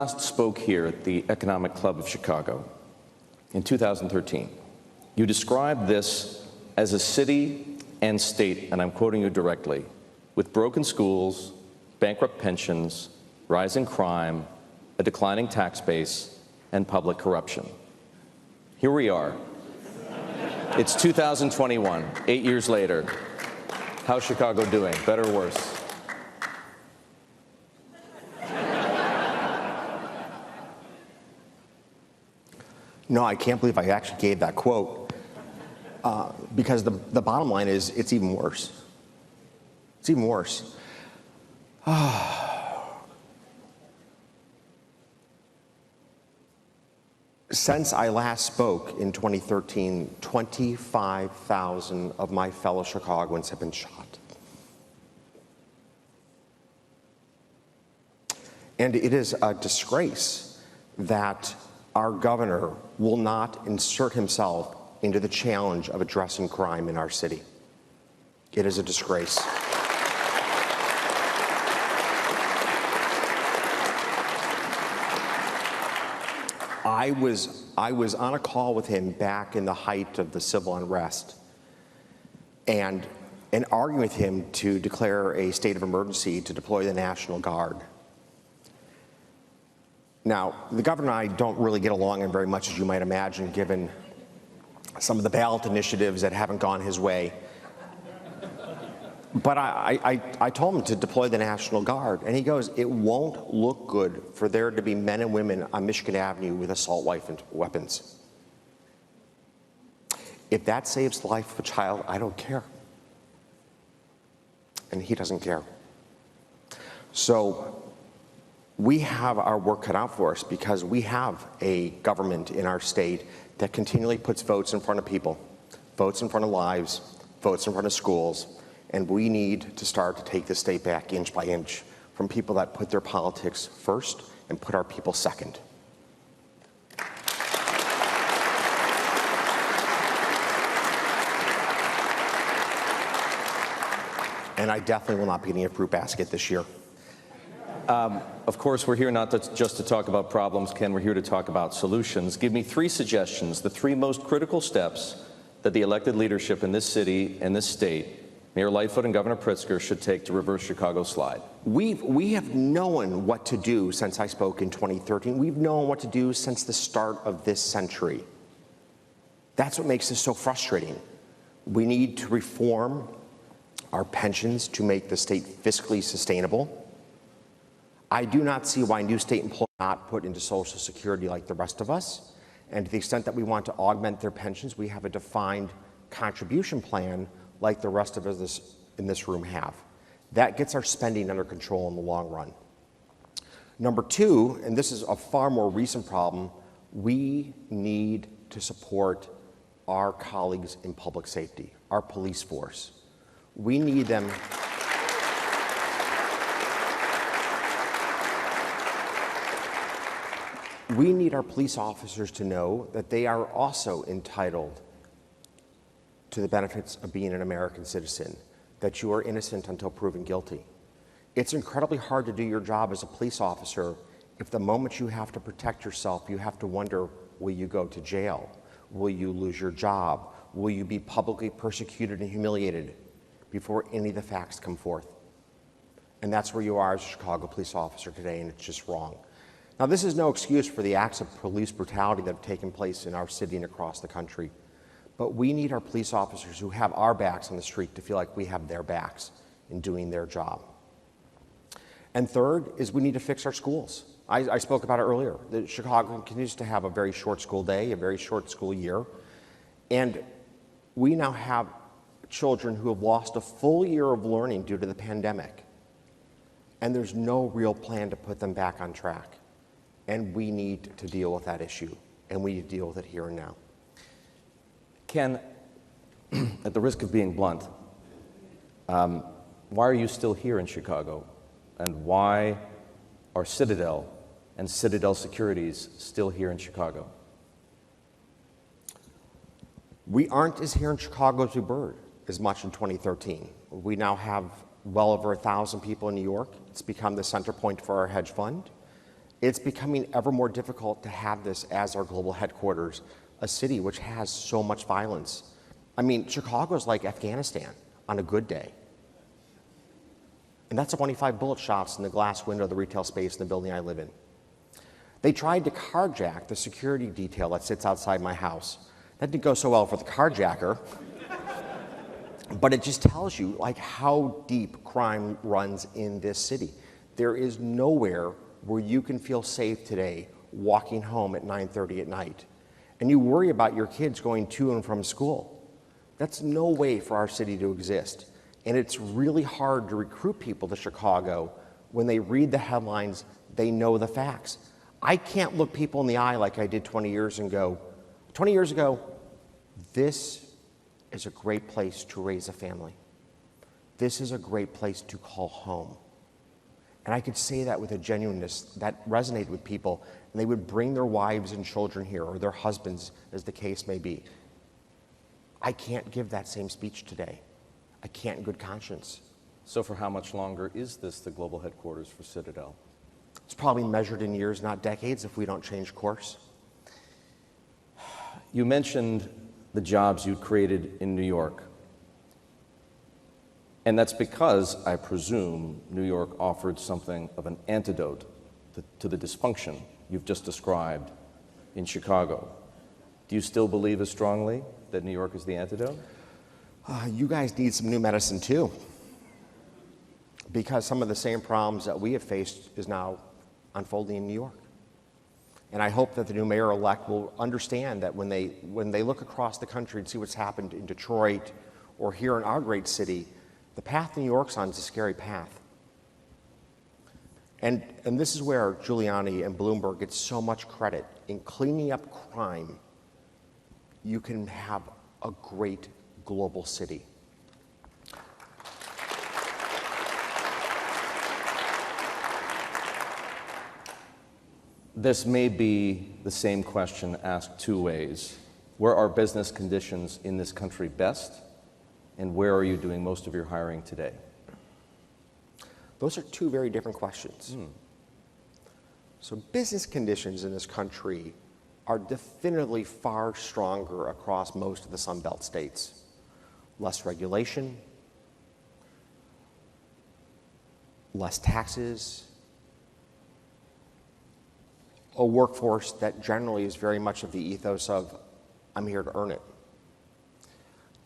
Last spoke here at the Economic Club of Chicago in 2013. You described this as a city and state, and I'm quoting you directly, with broken schools, bankrupt pensions, rising crime, a declining tax base, and public corruption. Here we are. It's 2021, 8 years later. How's Chicago doing? Better or worse? No, I can't believe I actually gave that quote, because the bottom line is it's even worse. It's even worse. Since I last spoke in 2013, 25,000 of my fellow Chicagoans have been shot. And it is a disgrace that our governor will not insert himself into the challenge of addressing crime in our city. It is a disgrace. I was on a call with him back in the height of the civil unrest and arguing with him to declare a state of emergency to deploy the National Guard. Now, the governor and I don't really get along in very much, as you might imagine, given some of the ballot initiatives that haven't gone his way. But I told him to deploy the National Guard, and he goes, it won't look good for there to be men and women on Michigan Avenue with assault weapons. If that saves the life of a child, I don't care. And he doesn't care. So we have our work cut out for us because we have a government in our state that continually puts votes in front of people, votes in front of lives, votes in front of schools, and we need to start to take the state back inch by inch from people that put their politics first and put our people second. And I definitely will not be getting a fruit basket this year. Of course, we're here not just to talk about problems, Ken. We're here to talk about solutions. Give me 3 suggestions, the 3 most critical steps that the elected leadership in this city and this state, Mayor Lightfoot and Governor Pritzker, should take to reverse Chicago's slide. We have known what to do since I spoke in 2013. We've known what to do since the start of this century. That's what makes this so frustrating. We need to reform our pensions to make the state fiscally sustainable. I do not see why new state employees are not put into Social Security like the rest of us. And to the extent that we want to augment their pensions, we have a defined contribution plan like the rest of us in this room have. That gets our spending under control in the long run. Number 2, and this is a far more recent problem, we need to support our colleagues in public safety, our police force. We need them. We need our police officers to know that they are also entitled to the benefits of being an American citizen, that you are innocent until proven guilty. It's incredibly hard to do your job as a police officer if the moment you have to protect yourself, you have to wonder, will you go to jail? Will you lose your job? Will you be publicly persecuted and humiliated before any of the facts come forth? And that's where you are as a Chicago police officer today, and it's just wrong. Now, this is no excuse for the acts of police brutality that have taken place in our city and across the country. But we need our police officers who have our backs on the street to feel like we have their backs in doing their job. And third is we need to fix our schools. I spoke about it earlier. Chicago continues to have a very short school day, a very short school year. And we now have children who have lost a full year of learning due to the pandemic. And there's no real plan to put them back on track. And we need to deal with that issue. And we need to deal with it here and now. Ken, at the risk of being blunt, why are you still here in Chicago? And why are Citadel and Citadel Securities still here in Chicago? We aren't as here in Chicago as we were as much in 2013. We now have well over 1,000 people in New York. It's become the center point for our hedge fund. It's becoming ever more difficult to have this as our global headquarters, a city which has so much violence. I mean, Chicago's like Afghanistan on a good day. And that's 25 bullet shots in the glass window of the retail space in the building I live in. They tried to carjack the security detail that sits outside my house. That didn't go so well for the carjacker, but it just tells you like how deep crime runs in this city. There is nowhere where you can feel safe today walking home at 9:30 at night. And you worry about your kids going to and from school. That's no way for our city to exist. And it's really hard to recruit people to Chicago when they read the headlines, they know the facts. I can't look people in the eye like I did 20 years ago. 20 years ago, this is a great place to raise a family. This is a great place to call home. And I could say that with a genuineness that resonated with people, and they would bring their wives and children here, or their husbands, as the case may be. I can't give that same speech today. I can't in good conscience. So for how much longer is this the global headquarters for Citadel? It's probably measured in years, not decades, if we don't change course. You mentioned the jobs you created in New York. And that's because, I presume, New York offered something of an antidote to the dysfunction you've just described in Chicago. Do you still believe as strongly that New York is the antidote? You guys need some new medicine too, because some of the same problems that we have faced is now unfolding in New York. And I hope that the new mayor-elect will understand that when they look across the country and see what's happened in Detroit or here in our great city, the path New York's on is a scary path. And this is where Giuliani and Bloomberg get so much credit. In cleaning up crime, you can have a great global city. This may be the same question asked two ways. Where are business conditions in this country best? And where are you doing most of your hiring today? Those are two very different questions. So business conditions in this country are definitively far stronger across most of the Sun Belt states. Less regulation, less taxes, a workforce that generally is very much of the ethos of, I'm here to earn it.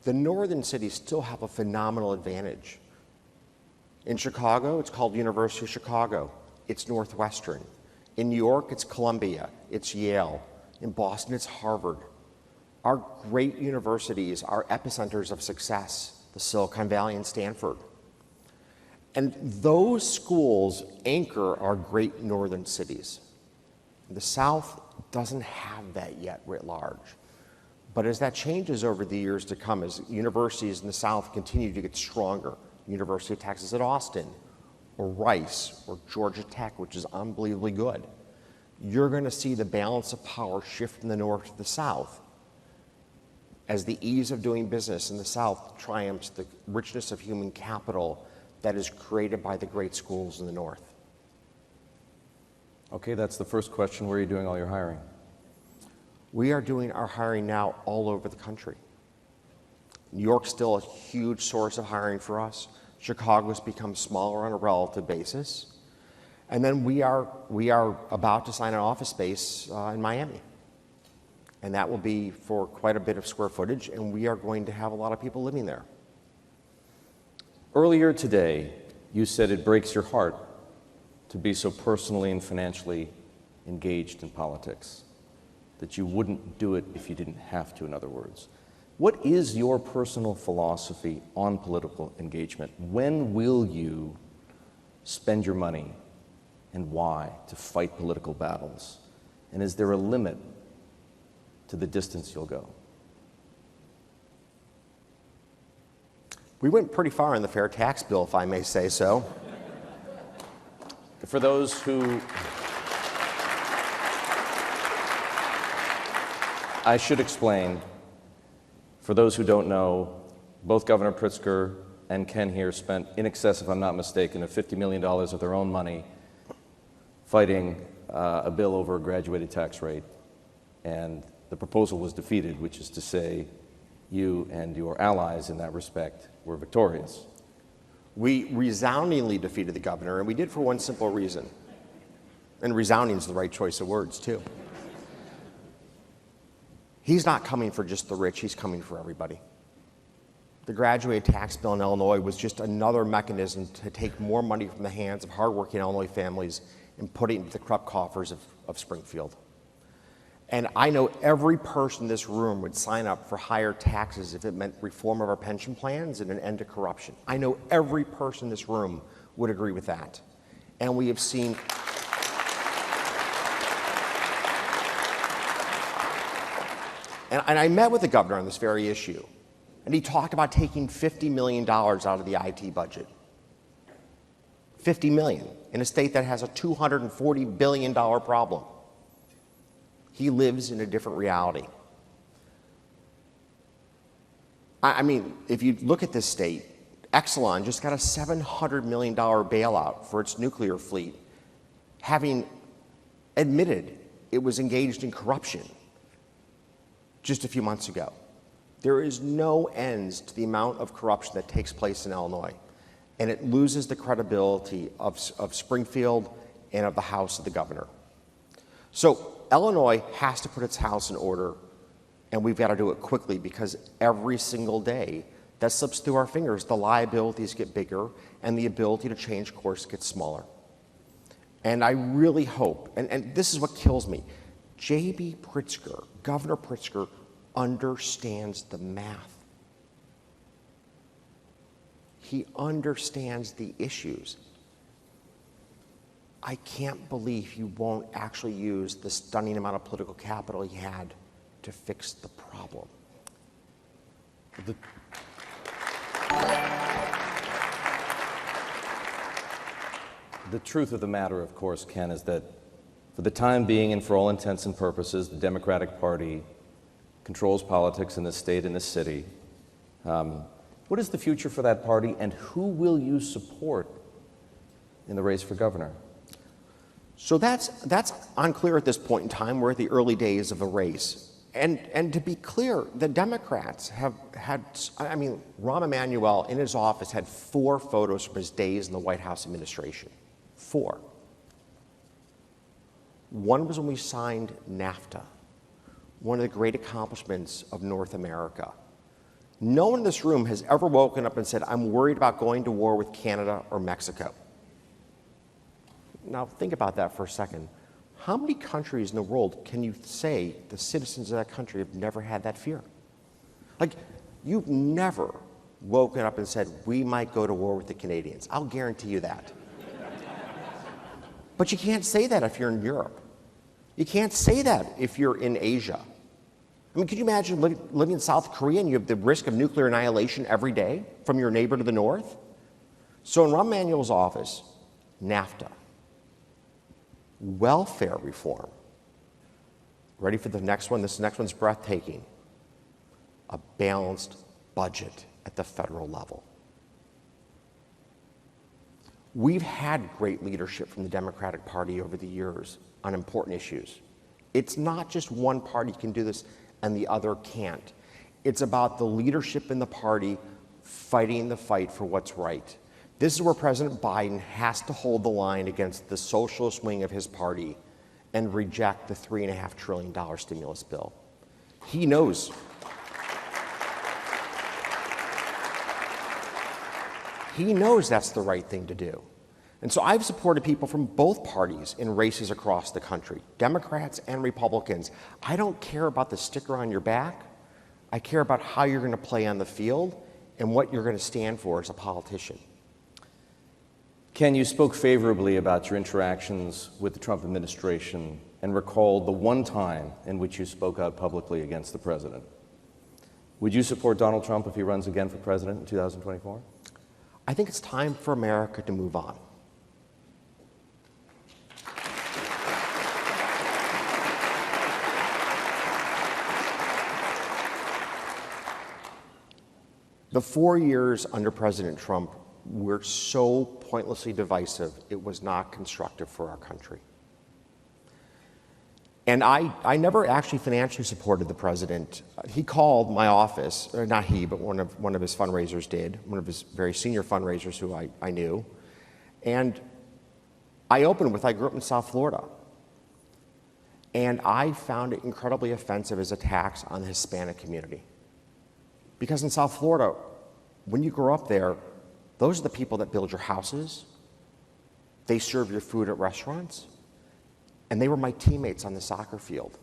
The northern cities still have a phenomenal advantage. In Chicago, it's called University of Chicago. It's Northwestern. In New York, it's Columbia. It's Yale. In Boston, it's Harvard. Our great universities are epicenters of success, the Silicon Valley and Stanford. And those schools anchor our great northern cities. The South doesn't have that yet writ large. But as that changes over the years to come, as universities in the South continue to get stronger, University of Texas at Austin, or Rice, or Georgia Tech, which is unbelievably good, you're going to see the balance of power shift from the North to the South as the ease of doing business in the South triumphs the richness of human capital that is created by the great schools in the North. Okay, that's the first question. Where are you doing all your hiring? We are doing our hiring now all over the country. New York's still a huge source of hiring for us. Chicago's become smaller on a relative basis. And then we are about to sign an office space in Miami. And that will be for quite a bit of square footage, and we are going to have a lot of people living there. Earlier today, you said it breaks your heart to be so personally and financially engaged in politics, that you wouldn't do it if you didn't have to, in other words. What is your personal philosophy on political engagement? When will you spend your money and why to fight political battles? And is there a limit to the distance you'll go? We went pretty far in the fair tax bill, if I may say so. For those who... I should explain, for those who don't know, both Governor Pritzker and Ken here spent in excess, if I'm not mistaken, of $50 million of their own money fighting a bill over a graduated tax rate, and the proposal was defeated, which is to say you and your allies in that respect were victorious. We resoundingly defeated the governor, and we did for one simple reason. And resounding is the right choice of words, too. He's not coming for just the rich, he's coming for everybody. The graduated tax bill in Illinois was just another mechanism to take more money from the hands of hardworking Illinois families and put it into the corrupt coffers of Springfield. And I know every person in this room would sign up for higher taxes if it meant reform of our pension plans and an end to corruption. I know every person in this room would agree with that. And we have seen and I met with the governor on this very issue, and he talked about taking $50 million out of the IT budget. $50 million in a state that has a $240 billion problem. He lives in a different reality. I mean, if you look at this state, Exelon just got a $700 million bailout for its nuclear fleet, having admitted it was engaged in corruption just a few months ago. There is no ends to the amount of corruption that takes place in Illinois, and it loses the credibility of Springfield and of the House of the governor. So Illinois has to put its house in order, and we've got to do it quickly, because every single day that slips through our fingers, the liabilities get bigger and the ability to change course gets smaller. And I really hope, and this is what kills me, J.B. Pritzker, Governor Pritzker, understands the math. He understands the issues. I can't believe he won't actually use the stunning amount of political capital he had to fix the problem. The truth of the matter, of course, Ken, is that for the time being and for all intents and purposes, the Democratic Party controls politics in this state and this city. What is the future for that party, and who will you support in the race for governor? So that's unclear at this point in time. We're at the early days of the race. And to be clear, the Democrats have had, I mean, Rahm Emanuel in his office had 4 photos from his days in the White House administration. 4. One was when we signed NAFTA, one of the great accomplishments of North America. No one in this room has ever woken up and said, I'm worried about going to war with Canada or Mexico. Now, think about that for a second. How many countries in the world can you say the citizens of that country have never had that fear? Like, you've never woken up and said, we might go to war with the Canadians. I'll guarantee you that. But you can't say that if you're in Europe. You can't say that if you're in Asia. I mean, could you imagine living in South Korea and you have the risk of nuclear annihilation every day from your neighbor to the north? So in Rahm Emanuel's office, NAFTA, welfare reform. Ready for the next one? This next one's breathtaking. A balanced budget at the federal level. We've had great leadership from the Democratic Party over the years on important issues. It's not just one party can do this and the other can't. It's about the leadership in the party fighting the fight for what's right. This is where President Biden has to hold the line against the socialist wing of his party and reject the $3.5 trillion stimulus bill. He knows. He knows that's the right thing to do. And so I've supported people from both parties in races across the country, Democrats and Republicans. I don't care about the sticker on your back. I care about how you're going to play on the field and what you're going to stand for as a politician. Ken, you spoke favorably about your interactions with the Trump administration and recalled the one time in which you spoke out publicly against the president. Would you support Donald Trump if he runs again for president in 2024? I think it's time for America to move on. The 4 years under President Trump were so pointlessly divisive, it was not constructive for our country. And I never actually financially supported the president. He called my office, or not he, but one of his fundraisers did, one of his very senior fundraisers who I knew. And I opened with, I grew up in South Florida. And I found it incredibly offensive as attacks on the Hispanic community. Because in South Florida, when you grow up there, those are the people that build your houses, they serve your food at restaurants, and they were my teammates on the soccer field.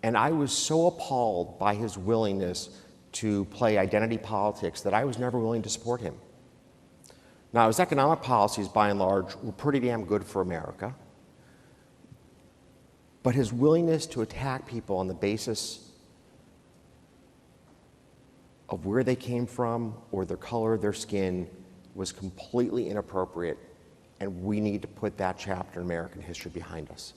And I was so appalled by his willingness to play identity politics that I was never willing to support him. Now, his economic policies, by and large, were pretty damn good for America. But his willingness to attack people on the basis of where they came from or the color of their skin was completely inappropriate, and we need to put that chapter in American history behind us.